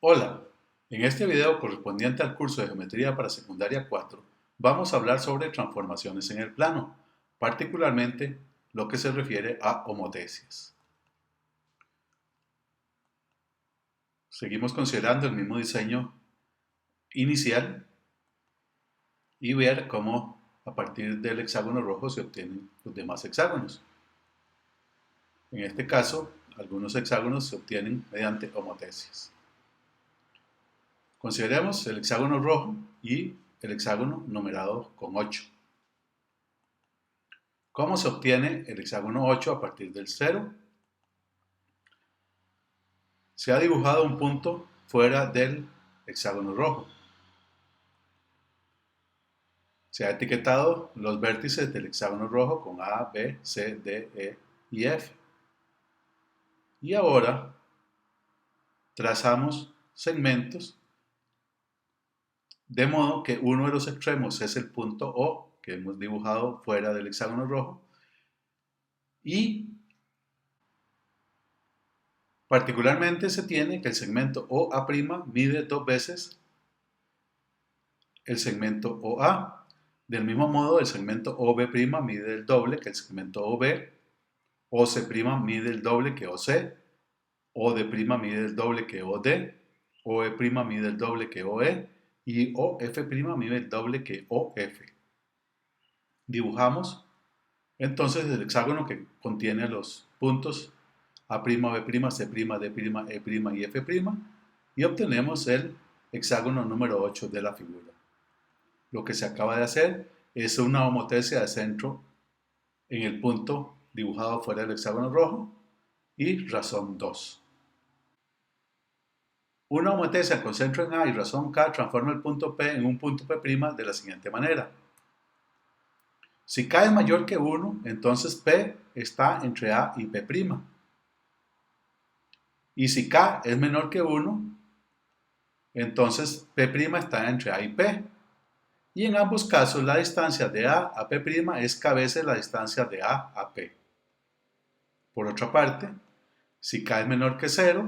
Hola, en este video correspondiente al curso de Geometría para Secundaria 4 vamos a hablar sobre transformaciones en el plano, particularmente lo que se refiere a homotecias. Seguimos considerando el mismo diseño inicial y ver cómo a partir del hexágono rojo se obtienen los demás hexágonos. En este caso, algunos hexágonos se obtienen mediante homotecias. Consideremos el hexágono rojo y el hexágono numerado con 8. ¿Cómo se obtiene el hexágono 8 a partir del 0? Se ha dibujado un punto fuera del hexágono rojo. Se ha etiquetado los vértices del hexágono rojo con A, B, C, D, E y F. Y ahora trazamos segmentos de modo que uno de los extremos es el punto O que hemos dibujado fuera del hexágono rojo y particularmente se tiene que el segmento OA' mide 2 veces el segmento OA. Del mismo modo, el segmento OB' mide el doble que el segmento OB, OC' mide el doble que OC, OD' mide el doble que OD, OE' mide el doble que OE y OF' mide el doble que OF. Dibujamos entonces el hexágono que contiene los puntos A', B', C', D', E' y F' y obtenemos el hexágono número 8 de la figura. Lo que se acaba de hacer es una homotecia de centro en el punto dibujado fuera del hexágono rojo y razón 2. Una homotecia con centro en A y razón K transforma el punto P en un punto P' de la siguiente manera. Si K es mayor que 1, entonces P está entre A y P'. Y si K es menor que 1, entonces P' está entre A y P. Y en ambos casos la distancia de A a P' es K veces la distancia de A a P. Por otra parte, si K es menor que 0,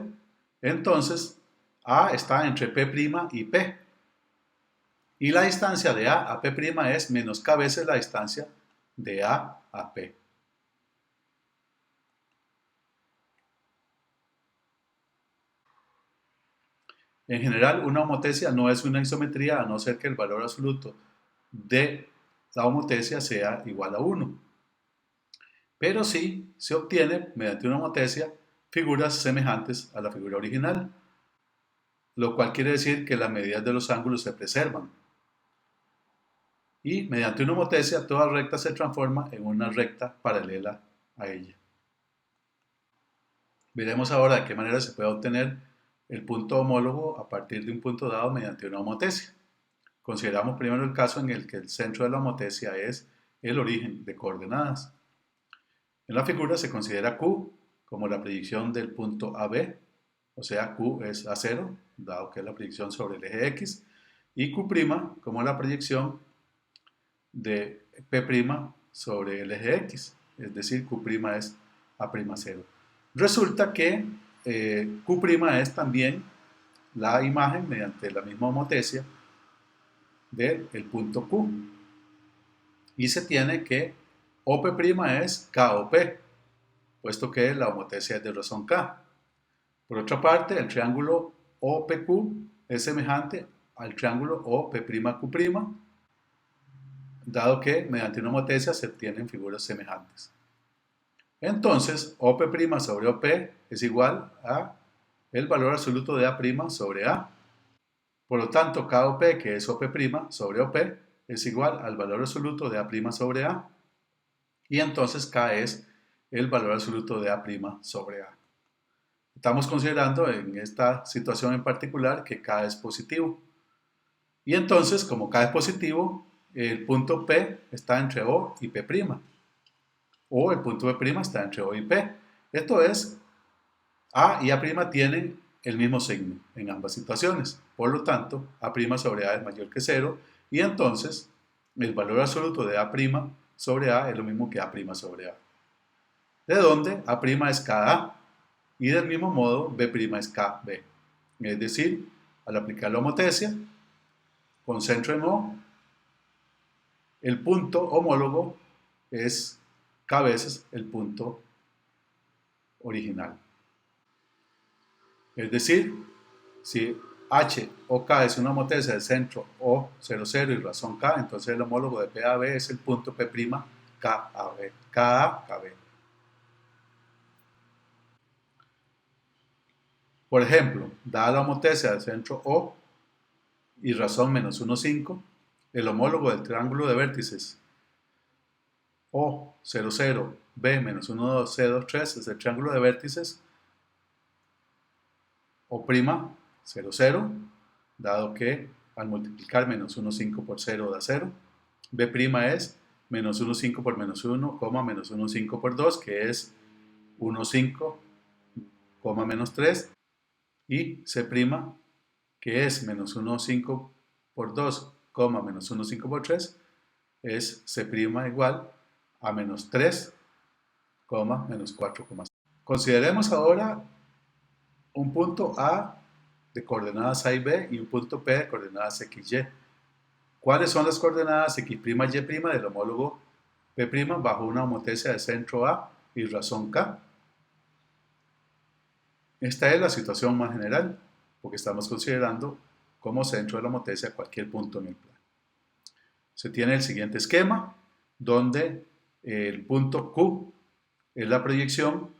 entonces A está entre P' y P. Y la distancia de A a P' es menos K veces la distancia de A a P. En general, una homotecia no es una isometría a no ser que el valor absoluto de la homotecia sea igual a 1. Pero sí se obtiene mediante una homotecia figuras semejantes a la figura original, lo cual quiere decir que las medidas de los ángulos se preservan. Y mediante una homotecia toda recta se transforma en una recta paralela a ella. Veremos ahora de qué manera se puede obtener el punto homólogo a partir de un punto dado mediante una homotecia. Consideramos primero el caso en el que el centro de la homotecia es el origen de coordenadas. En la figura se considera Q como la proyección del punto AB, o sea, Q es A0, dado que es la proyección sobre el eje X, y Q' como la proyección de P' sobre el eje X, es decir, Q' es A'0. Resulta que Q' es también la imagen mediante la misma homotecia del punto Q. Y se tiene que OP' es KOP, puesto que la homotecia es de razón K. Por otra parte, el triángulo OPQ es semejante al triángulo OP'Q', dado que mediante una homotecia se obtienen figuras semejantes. Entonces, OP' sobre OP es igual a el valor absoluto de A' sobre A. Por lo tanto, KOP, que es OP' sobre OP, es igual al valor absoluto de A' sobre A. Y entonces K es el valor absoluto de A' sobre A. Estamos considerando en esta situación en particular que K es positivo. Y entonces, como K es positivo, el punto P está entre O y P'. O el punto P' está entre O y P. Esto es, A y A' tienen el mismo signo en ambas situaciones. Por lo tanto, A' sobre A es mayor que 0 y entonces el valor absoluto de A' sobre A es lo mismo que A' sobre A. De donde A' es KA y del mismo modo B' es KB. Es decir, al aplicar la homotecia con centro en O, el punto homólogo es k veces el punto original. Es decir, si H o K es una homotecia del centro O 0, 0 y razón K, entonces el homólogo de PAB es el punto P' KAB, KAKB. Por ejemplo, dada la homotecia del centro O y razón menos 1, 5, el homólogo del triángulo de vértices O 0, 0, B menos 1, 2, C, 2, 3 es el triángulo de vértices O', 0, 0, dado que al multiplicar menos 1, 5 por 0 da 0. B' es menos 1, 5 por menos 1, menos 1, 5 por 2, que es 1, 5, menos 3. Y C', que es menos 1, 5 por 2, menos 1, 5 por 3, es C' igual a menos 3, menos 4,5. Consideremos ahora un punto A de coordenadas A y B y un punto P de coordenadas X, Y. ¿Cuáles son las coordenadas X', Y' del homólogo P' bajo una homotecia de centro A y razón K? Esta es la situación más general, porque estamos considerando como centro de la homotecia cualquier punto en el plano. Se tiene el siguiente esquema, donde el punto Q es la proyección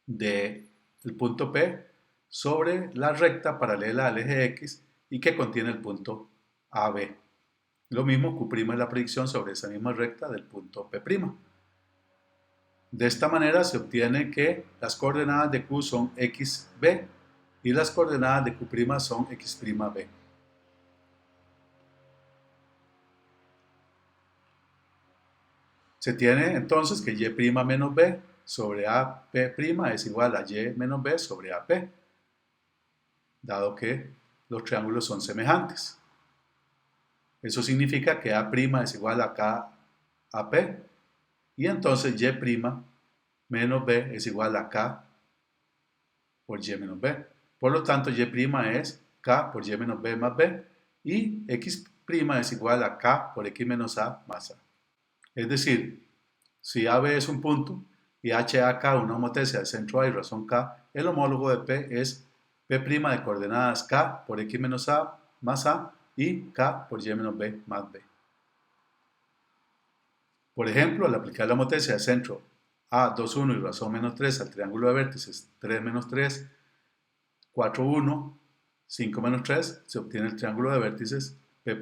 del punto P sobre la recta paralela al eje X y que contiene el punto AB. Lo mismo, Q' es la proyección sobre esa misma recta del punto P'. De esta manera se obtiene que las coordenadas de Q son XB y las coordenadas de Q' son X'B. Se tiene entonces que Y' menos B sobre AP' es igual a Y menos B sobre AP, dado que los triángulos son semejantes. Eso significa que A' es igual a KAP y entonces Y' menos B es igual a K por Y menos B. Por lo tanto, Y' es K por Y menos B más B y X' es igual a K por X menos A más A. Es decir, si AB es un punto y HAK una homotecia de centro A y razón K, el homólogo de P es P' de coordenadas K por X menos A más A y K por Y menos B más B. Por ejemplo, al aplicar la homotecia de centro A, 2, 1 y razón menos 3 al triángulo de vértices 3 menos 3, 4, 1, 5 menos 3, se obtiene el triángulo de vértices P'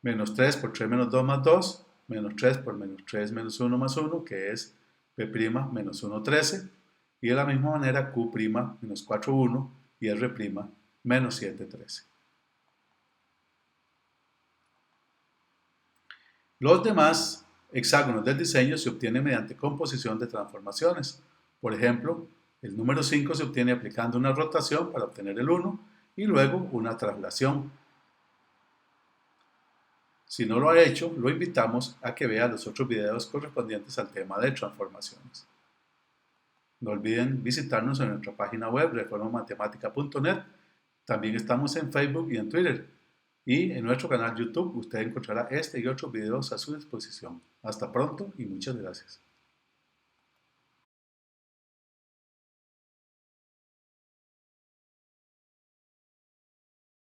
menos 3 por 3 menos 2 más 2, menos 3 por menos 3 menos 1 más 1, que es P' menos 1, 13, y de la misma manera Q' menos 4, 1 y R' menos 7, 13. Los demás hexágonos del diseño se obtienen mediante composición de transformaciones. Por ejemplo, el número 5 se obtiene aplicando una rotación para obtener el 1 y luego una traslación. Si no lo ha hecho, lo invitamos a que vea los otros videos correspondientes al tema de transformaciones. No olviden visitarnos en nuestra página web reformamatemática.net. También estamos en Facebook y en Twitter. Y en nuestro canal YouTube usted encontrará este y otros videos a su disposición. Hasta pronto y muchas gracias.